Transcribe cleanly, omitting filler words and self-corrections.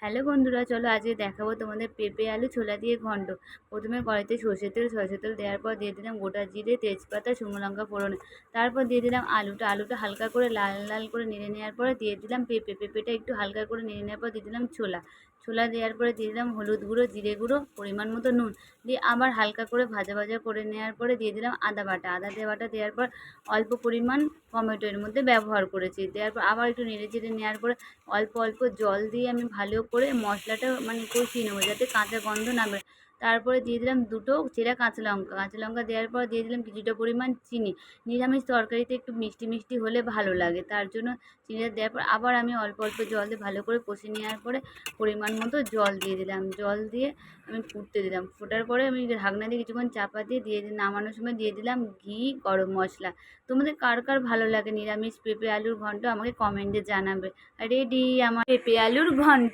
Hello বন্ধুরা, চলো আজকে দেখাবো তোমাদের পেঁপে আলু ছোলা দিয়ে ঘন্ট। প্রথমে কড়াইতে সরষের তেল দেওয়ার পর দিয়ে দিলাম গোটা জিরে, তেজপাতা, শুকনো লঙ্কা ফোড়নে। তারপর দিয়ে দিলাম আলুটা হালকা করে লাল লাল করে নেড়ে নেওয়ার পরে দিয়ে দিলাম পেঁপেটা একটু হালকা করে নেড়ে নেওয়ার পর দিয়ে দিলাম ছোলা দেওয়ার পরে দিয়ে দিলাম হলুদ গুঁড়ো, জিরে গুঁড়ো, পরিমাণ মতো নুন দিয়ে আবার হালকা করে ভাজা ভাজা করে নেওয়ার পরে দিয়ে দিলাম আদা দেওয়ার পর অল্প পরিমাণ টমেটো এর মধ্যে ব্যবহার করেছি। দেওয়ার পর আবার একটু নেড়ে চেড়ে নেওয়ার পরে অল্প অল্প জল দিয়ে আমি ভালো করে মশলাটা কষিয়ে নেবো যাতে কাঁচা গন্ধ না বেরোয়। তারপরে দিয়ে দিলাম দুটো চেরা কাঁচা লঙ্কা দেওয়ার পর দিয়ে দিলাম কিছুটা পরিমাণ চিনি। নিরামিষ তরকারিতে একটু মিষ্টি মিষ্টি হলে ভালো লাগে, তার জন্য চিনিটা দেওয়ার পর আবার আমি অল্প অল্প জল দিয়ে ভালো করে কষিয়ে নেওয়ার পরে পরিমাণ মতো জল দিয়ে দিলাম। জল দিয়ে আমি ফুটতে দিলাম। ফোটার পরে আমি ঢাকনা দিয়ে কিছুক্ষণ চাপা দিয়ে নামানোর সময় দিয়ে দিলাম ঘি, গরম মশলা। তোমাদের কার কার ভালো লাগে নিরামিষ পেঁপে আলুর ঘন্ট আমাকে কমেন্টে জানাবে। রেডি আমার পেঁপে আলুর ঘন্ট।